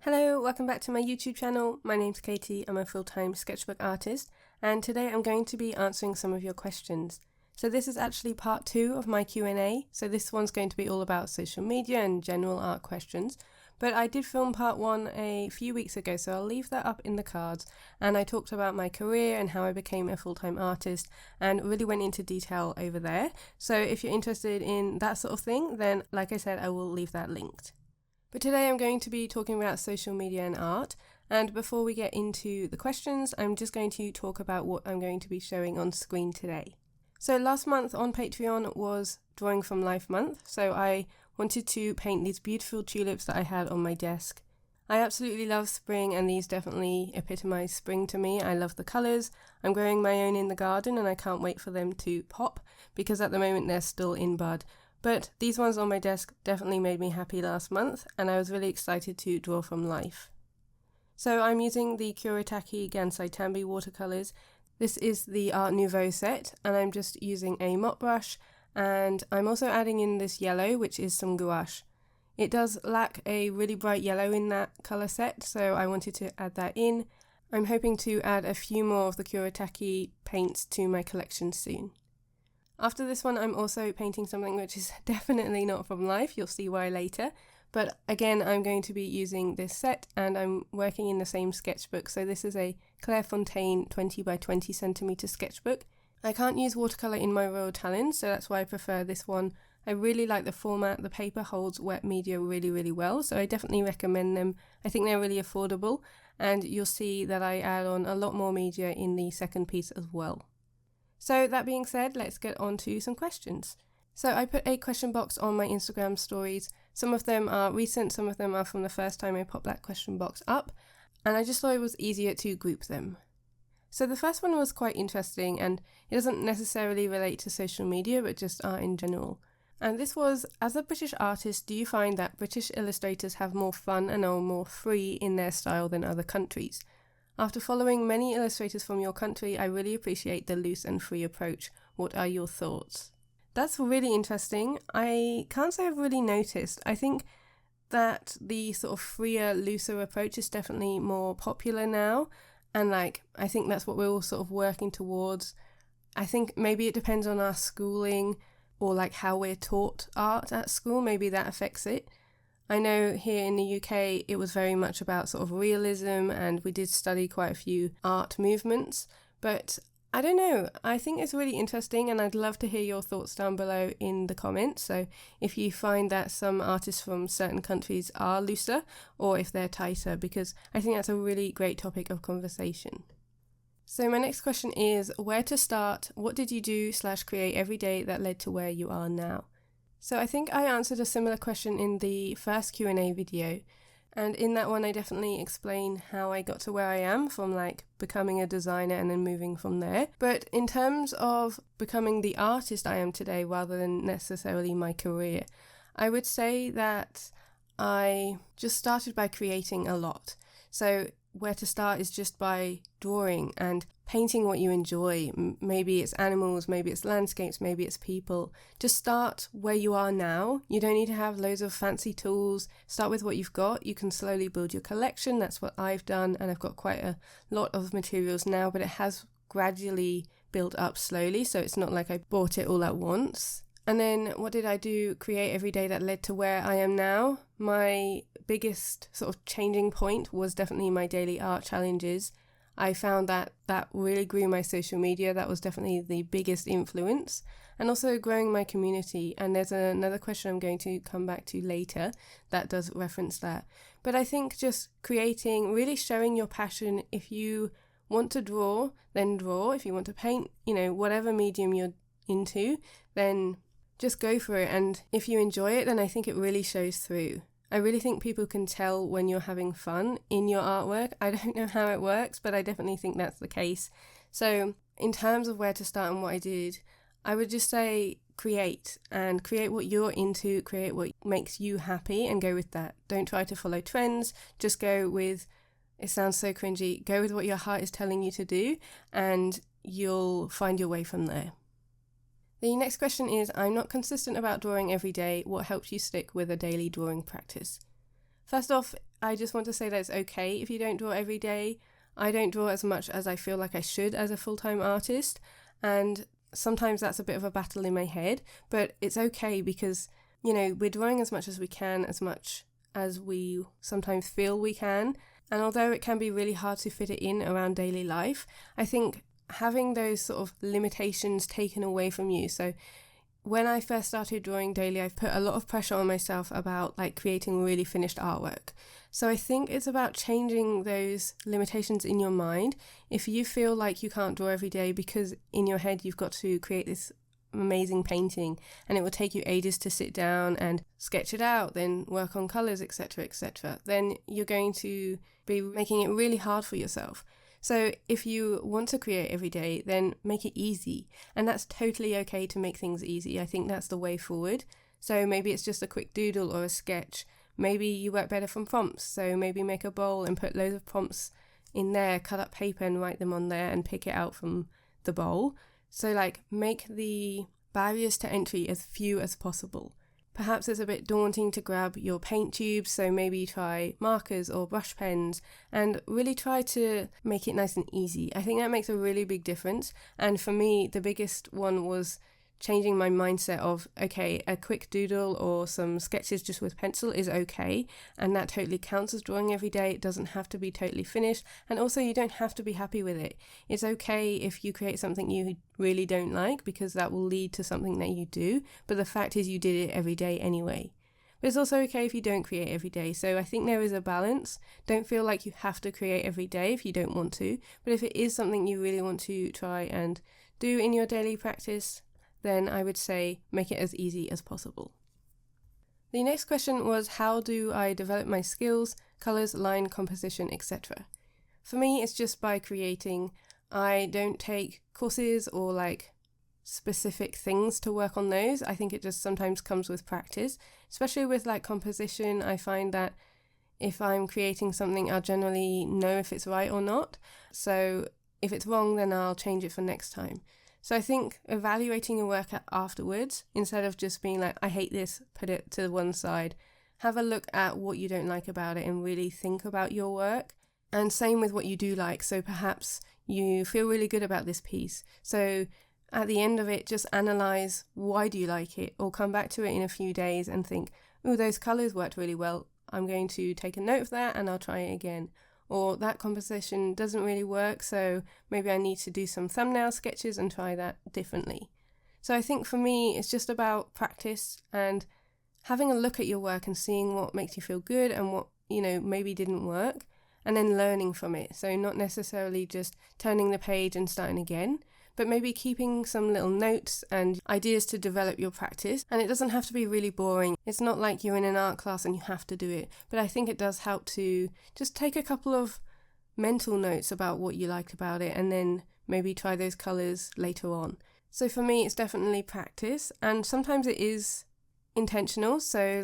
Hello, welcome back to my YouTube channel. My name's Katie, I'm a full-time sketchbook artist, and today I'm going to be answering some of your questions. So this is actually part 2 of my Q&A, so this one's going to be all about social media and general art questions. But I did film part 1 a few weeks ago, so I'll leave that up in the cards, and I talked about my career and how I became a full-time artist and really went into detail over there. So if you're interested in that sort of thing, then like I said, I will leave that linked. But today I'm going to be talking about social media and art, and before we get into the questions, I'm just going to talk about what I'm going to be showing on screen today. So last month on Patreon was Drawing from Life month, so I wanted to paint these beautiful tulips that I had on my desk. I absolutely love spring, and these definitely epitomise spring to me. I love the colours. I'm growing my own in the garden and I can't wait for them to pop, because at the moment they're still in bud. But these ones on my desk definitely made me happy last month, and I was really excited to draw from life. So I'm using the Kuretake Gansai Tambi watercolours. This is the Art Nouveau set, and I'm just using a mop brush, and I'm also adding in this yellow, which is some gouache. It does lack a really bright yellow in that colour set, so I wanted to add that in. I'm hoping to add a few more of the Kuretake paints to my collection soon. After this one, I'm also painting something which is definitely not from life. You'll see why later. But again, I'm going to be using this set, and I'm working in the same sketchbook. So this is a Clairefontaine 20 by 20 centimeter sketchbook. I can't use watercolour in my Royal Talens, so that's why I prefer this one. I really like the format. The paper holds wet media really well, so I definitely recommend them. I think they're really affordable, and you'll see that I add on a lot more media in the second piece as well. So that being said, let's get on to some questions. So I put a question box on my Instagram stories. Some of them are recent, some of them are from the first time I popped that question box up, and I just thought it was easier to group them. So the first one was quite interesting, and it doesn't necessarily relate to social media, but just art in general. And this was, as a British artist, do you find that British illustrators have more fun and are more free in their style than other countries? After following many illustrators from your country, I really appreciate the loose and free approach. What are your thoughts? That's really interesting. I can't say I've really noticed. I think that the sort of freer, looser approach is definitely more popular now. And I think that's what we're all sort of working towards. I think maybe it depends on our schooling or how we're taught art at school. Maybe that affects it. I know here in the UK it was very much about sort of realism, and we did study quite a few art movements, but I don't know, I think it's really interesting, and I'd love to hear your thoughts down below in the comments. So if you find that some artists from certain countries are looser or if they're tighter, because I think that's a really great topic of conversation. So my next question is, where to start? What did you do / create every day that led to where you are now? So I think I answered a similar question in the first Q&A video, and in that one I definitely explain how I got to where I am, from becoming a designer and then moving from there. But in terms of becoming the artist I am today rather than necessarily my career, I would say that I just started by creating a lot. So where to start is just by drawing and painting what you enjoy. Maybe it's animals, maybe it's landscapes, maybe it's people. Just start where you are now. You don't need to have loads of fancy tools. Start with what you've got. You can slowly build your collection. That's what I've done, and I've got quite a lot of materials now, but it has gradually built up slowly, so it's not like I bought it all at once. And then what did I do? Create every day that led to where I am now. My biggest sort of changing point was definitely my daily art challenges. I found that really grew my social media. That was definitely the biggest influence. And also growing my community. And there's another question I'm going to come back to later that does reference that. But I think just creating, really showing your passion. If you want to draw, then draw. If you want to paint, whatever medium you're into, then just go for it. And if you enjoy it, then I think it really shows through. I really think people can tell when you're having fun in your artwork. I don't know how it works, but I definitely think that's the case. So in terms of where to start and what I did, I would just say create, and create what you're into, create what makes you happy, and go with that. Don't try to follow trends, just go with, it sounds so cringy, go with what your heart is telling you to do, and you'll find your way from there. The next question is, I'm not consistent about drawing every day. What helps you stick with a daily drawing practice? First off, I just want to say that it's okay if you don't draw every day. I don't draw as much as I feel like I should as a full-time artist, and sometimes that's a bit of a battle in my head, but it's okay because, we're drawing as much as we can, as much as we sometimes feel we can, and although it can be really hard to fit it in around daily life, I think having those sort of limitations taken away from you. So when I first started drawing daily, I've put a lot of pressure on myself about creating really finished artwork. So I think it's about changing those limitations in your mind. If you feel like you can't draw every day because in your head you've got to create this amazing painting and it will take you ages to sit down and sketch it out, then work on colours, etc., etc., then you're going to be making it really hard for yourself. So if you want to create every day, then make it easy. And that's totally okay to make things easy. I think that's the way forward. So maybe it's just a quick doodle or a sketch. Maybe you work better from prompts. So maybe make a bowl and put loads of prompts in there, cut up paper and write them on there and pick it out from the bowl. So make the barriers to entry as few as possible. Perhaps it's a bit daunting to grab your paint tubes, so maybe try markers or brush pens and really try to make it nice and easy. I think that makes a really big difference. And for me, the biggest one was changing my mindset of, okay, a quick doodle or some sketches just with pencil is okay, and that totally counts as drawing every day. It doesn't have to be totally finished, and also you don't have to be happy with it. It's okay if you create something you really don't like, because that will lead to something that you do, but the fact is you did it every day anyway. But it's also okay if you don't create every day. So I think there is a balance. Don't feel like you have to create every day if you don't want to, but if it is something you really want to try and do in your daily practice, then I would say make it as easy as possible. The next question was, how do I develop my skills, colours, line composition, etc.? For me, it's just by creating. I don't take courses or specific things to work on those. I think it just sometimes comes with practice, especially with composition. I find that if I'm creating something, I'll generally know if it's right or not. So if it's wrong, then I'll change it for next time. So I think evaluating your work afterwards, instead of just being I hate this, put it to one side, have a look at what you don't like about it and really think about your work. And same with what you do like. So perhaps you feel really good about this piece. So at the end of it, just analyse, why do you like it? Or come back to it in a few days and think, oh, those colours worked really well. I'm going to take a note of that and I'll try it again. Or that composition doesn't really work, so maybe I need to do some thumbnail sketches and try that differently. So I think for me, it's just about practice and having a look at your work and seeing what makes you feel good and what, maybe didn't work, and then learning from it. So not necessarily just turning the page and starting again, but maybe keeping some little notes and ideas to develop your practice. And it doesn't have to be really boring. It's not like you're in an art class and you have to do it, but I think it does help to just take a couple of mental notes about what you liked about it and then maybe try those colours later on. So for me, it's definitely practice, and sometimes it is intentional. So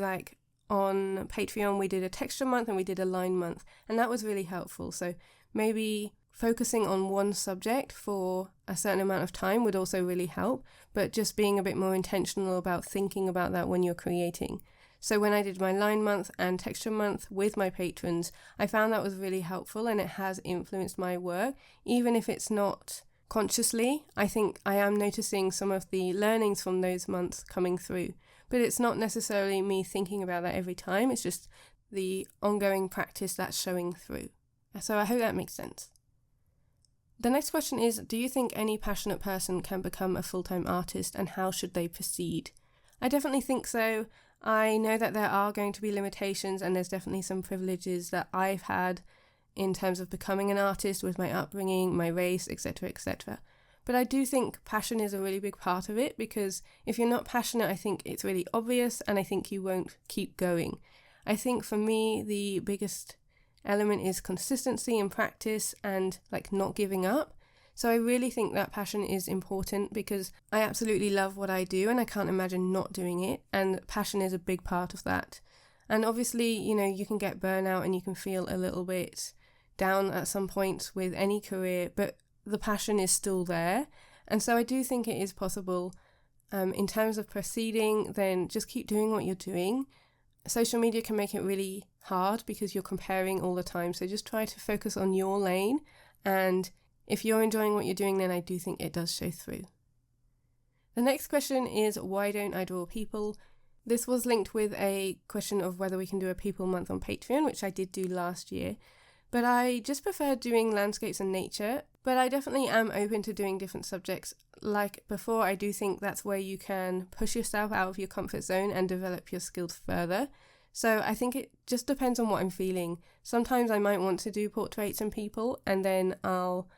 on Patreon, we did a texture month and we did a line month, and that was really helpful. So maybe focusing on one subject for a certain amount of time would also really help, but just being a bit more intentional about thinking about that when you're creating. So when I did my line month and texture month with my patrons, I found that was really helpful, and it has influenced my work, even if it's not consciously. I think I am noticing some of the learnings from those months coming through, but it's not necessarily me thinking about that every time. It's just the ongoing practice that's showing through. So I hope that makes sense. The next question is, do you think any passionate person can become a full-time artist, and how should they proceed? I definitely think so. I know that there are going to be limitations, and there's definitely some privileges that I've had in terms of becoming an artist with my upbringing, my race, etc., etc. But I do think passion is a really big part of it, because if you're not passionate, I think it's really obvious, and I think you won't keep going. I think for me, the biggest element is consistency and practice and not giving up. So I really think that passion is important, because I absolutely love what I do and I can't imagine not doing it, and passion is a big part of that. And obviously, you can get burnout and you can feel a little bit down at some points with any career, but the passion is still there. And so I do think it is possible. In terms of proceeding, then just keep doing what you're doing. social media can make it really hard because you're comparing all the time. So just try to focus on your lane. And if you're enjoying what you're doing, then I do think it does show through. The next question is, why don't I draw people? This was linked with a question of whether we can do a people month on Patreon, which I did do last year. But I just prefer doing landscapes and nature. But I definitely am open to doing different subjects. Like before, I do think that's where you can push yourself out of your comfort zone and develop your skills further. So I think it just depends on what I'm feeling. Sometimes I might want to do portraits and people, and then I'll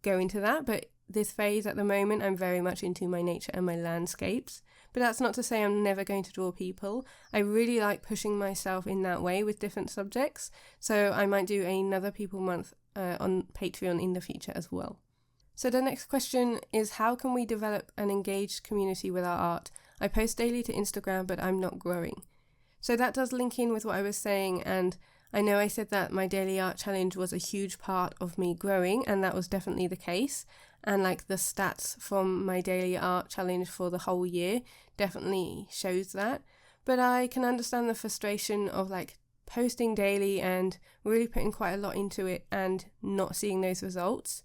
go into that. But this phase at the moment, I'm very much into my nature and my landscapes. But that's not to say I'm never going to draw people. I really like pushing myself in that way with different subjects. So I might do another people month on Patreon in the future as well. So the next question is, how can we develop an engaged community with our art? I post daily to Instagram, but I'm not growing. So that does link in with what I was saying, and I know I said that my daily art challenge was a huge part of me growing, and that was definitely the case. And like the stats from my daily art challenge for the whole year definitely shows that. But I can understand the frustration of like posting daily and really putting quite a lot into it and not seeing those results.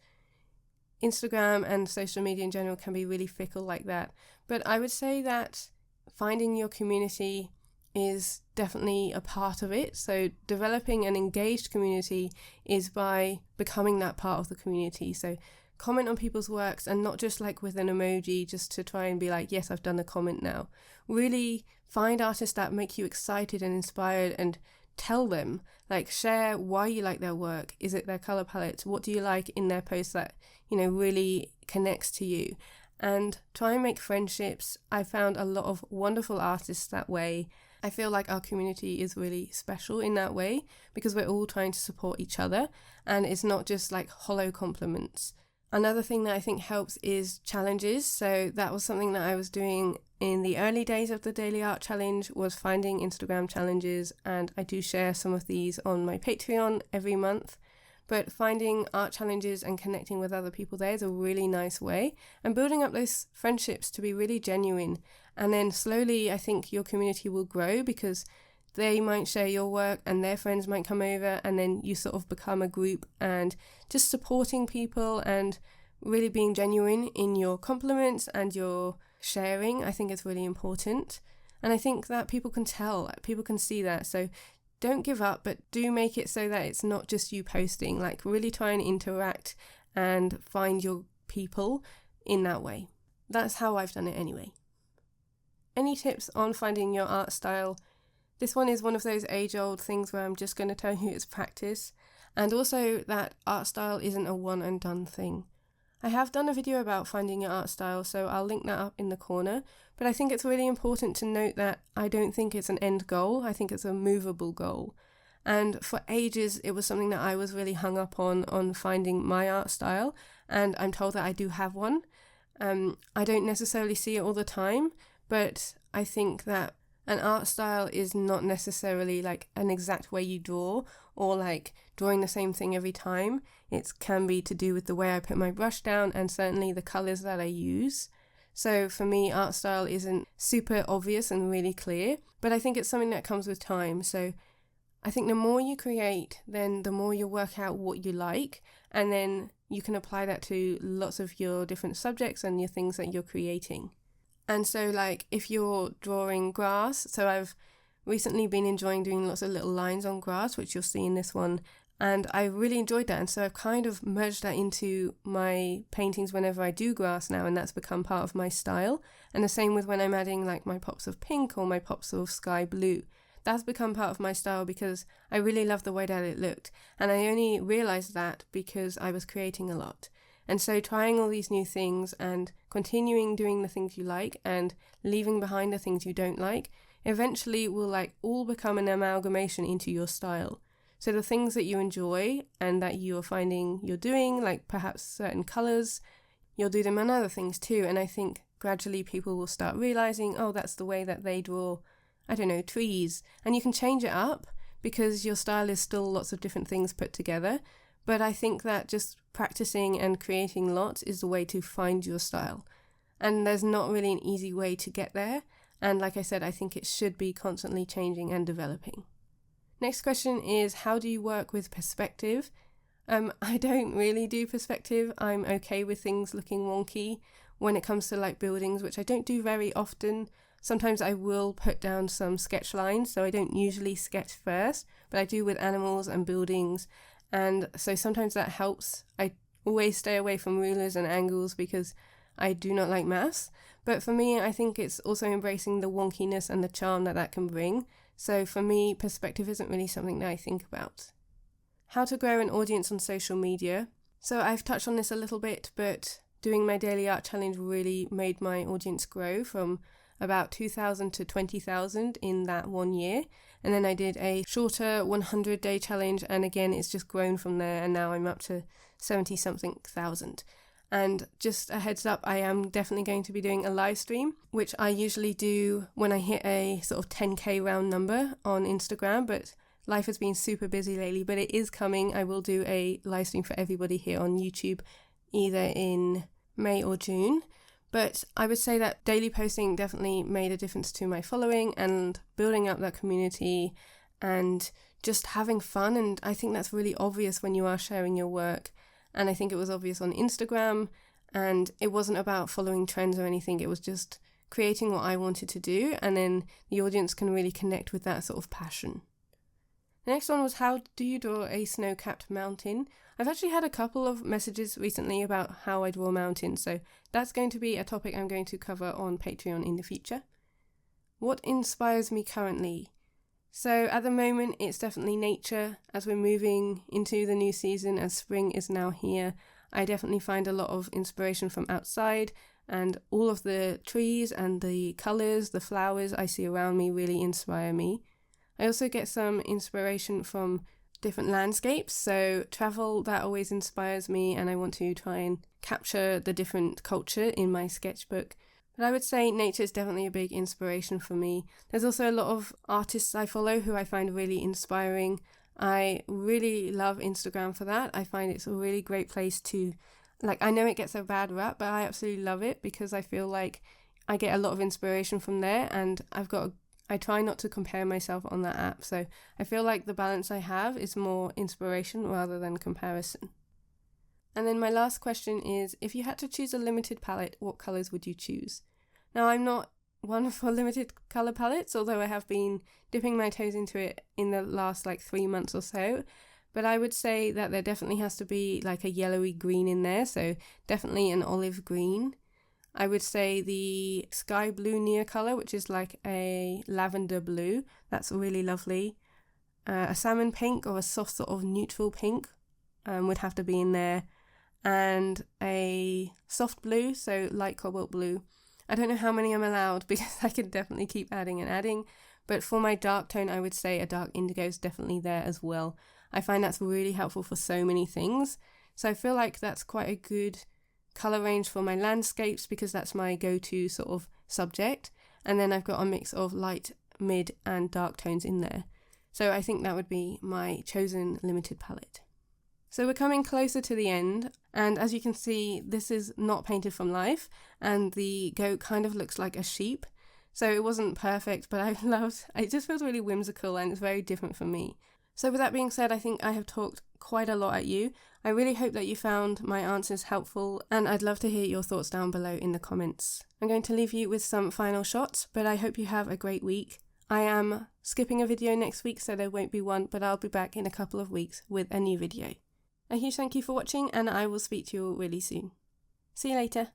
Instagram and social media in general can be really fickle like that. But I would say that finding your community is definitely a part of it. So developing an engaged community is by becoming that part of the community. So comment on people's works, and not just like with an emoji just to try and be like, yes, I've done a comment now. Really find artists that make you excited and inspired, and tell them, like, share why you like their work. Is it their color palette? What do you like in their posts that, really connects to you? And try and make friendships. I found a lot of wonderful artists that way. I feel like our community is really special in that way because we're all trying to support each other, and it's not just like hollow compliments. Another thing that I think helps is challenges. So that was something that I was doing in the early days of the Daily Art Challenge, was finding Instagram challenges, and I do share some of these on my Patreon every month. But finding art challenges and connecting with other people there is a really nice way, and building up those friendships to be really genuine. And then slowly I think your community will grow because they might share your work and their friends might come over, and then you sort of become a group, and just supporting people and really being genuine in your compliments and your sharing, I think is really important. And I think that people can tell, people can see that. So don't give up, but do make it so that it's not just you posting. Like really try and interact and find your people in that way. That's how I've done it anyway. Any tips on finding your art style? This one is one of those age-old things where I'm just going to tell you it's practice, and also that art style isn't a one-and-done thing. I have done a video about finding your art style, so I'll link that up in the corner, but I think it's really important to note that I don't think it's an end goal. I think it's a movable goal. And for ages, it was something that I was really hung up on finding my art style, and I'm told that I do have one. I don't necessarily see it all the time, but I think that an art style is not necessarily like an exact way you draw, or like drawing the same thing every time. It can be to do with the way I put my brush down, and certainly the colours that I use. So for me, art style isn't super obvious and really clear, but I think it's something that comes with time. So I think the more you create, then the more you work out what you like, and then you can apply that to lots of your different subjects and your things that you're creating. And so like if you're drawing grass, so I've recently been enjoying doing lots of little lines on grass, which you'll see in this one, and I really enjoyed that, and so I've kind of merged that into my paintings whenever I do grass now, and that's become part of my style. And the same with when I'm adding like my pops of pink or my pops of sky blue. That's become part of my style because I really love the way that it looked, and I only realised that because I was creating a lot. And so trying all these new things and continuing doing the things you like and leaving behind the things you don't like eventually will like all become an amalgamation into your style. So the things that you enjoy and that you're finding you're doing, like perhaps certain colours, you'll do them on other things too. And I think gradually people will start realising, oh, that's the way that they draw, I don't know, trees. And you can change it up because your style is still lots of different things put together. But I think that just practicing and creating lots is the way to find your style. And there's not really an easy way to get there. And like I said, I think it should be constantly changing and developing. Next question is, how do you work with perspective? I don't really do perspective. I'm okay with things looking wonky when it comes to like buildings, which I don't do very often. Sometimes I will put down some sketch lines, so I don't usually sketch first, but I do with animals and buildings, and so sometimes that helps. I always stay away from rulers and angles because I do not like maths, but for me, I think it's also embracing the wonkiness and the charm that can bring. So for me, perspective isn't really something that I think about. How to grow an audience on social media. So I've touched on this a little bit, but doing my daily art challenge really made my audience grow from about 2,000 to 20,000 in that 1 year. And then I did a shorter 100-day challenge, and again, it's just grown from there, and now I'm up to 70-something thousand. And just a heads up, I am definitely going to be doing a live stream, which I usually do when I hit a sort of 10k round number on Instagram, but life has been super busy lately, but it is coming. I will do a live stream for everybody here on YouTube, either in May or June. But I would say that daily posting definitely made a difference to my following and building up that community and just having fun. And I think that's really obvious when you are sharing your work. And I think it was obvious on Instagram, and it wasn't about following trends or anything. It was just creating what I wanted to do, and then the audience can really connect with that sort of passion. The next one was, how do you draw a snow-capped mountain? I've actually had a couple of messages recently about how I draw mountains, so that's going to be a topic I'm going to cover on Patreon in the future. What inspires me currently? So at the moment, it's definitely nature. As we're moving into the new season, as spring is now here, I definitely find a lot of inspiration from outside, and all of the trees and the colours, the flowers I see around me really inspire me. I also get some inspiration from different landscapes, so travel, that always inspires me, and I want to try and capture the different culture in my sketchbook. But I would say nature is definitely a big inspiration for me. There's also a lot of artists I follow who I find really inspiring. I really love Instagram for that. I find it's a really great place to, I know it gets a bad rap, but I absolutely love it because I feel like I get a lot of inspiration from there, and I try not to compare myself on that app, so I feel like the balance I have is more inspiration rather than comparison. And then my last question is, if you had to choose a limited palette, what colours would you choose? Now, I'm not one for limited colour palettes, although I have been dipping my toes into it in the last 3 months or so, but I would say that there definitely has to be a yellowy green in there, so definitely an olive green. I would say the sky blue Neocolor, which is like a lavender blue. That's really lovely. A salmon pink or a soft sort of neutral pink would have to be in there. And a soft blue, so light cobalt blue. I don't know how many I'm allowed because I could definitely keep adding and adding. But for my dark tone, I would say a dark indigo is definitely there as well. I find that's really helpful for so many things. So I feel like that's quite a good colour range for my landscapes because that's my go-to sort of subject, and then I've got a mix of light, mid and dark tones in there, so I think that would be my chosen limited palette. So we're coming closer to the end, and as you can see, this is not painted from life, and the goat kind of looks like a sheep, so it wasn't perfect, but it just feels really whimsical and it's very different for me. So with that being said, I think I have talked quite a lot at you. I really hope that you found my answers helpful, and I'd love to hear your thoughts down below in the comments. I'm going to leave you with some final shots, but I hope you have a great week. I am skipping a video next week, so there won't be one, but I'll be back in a couple of weeks with a new video. A huge thank you for watching, and I will speak to you all really soon. See you later.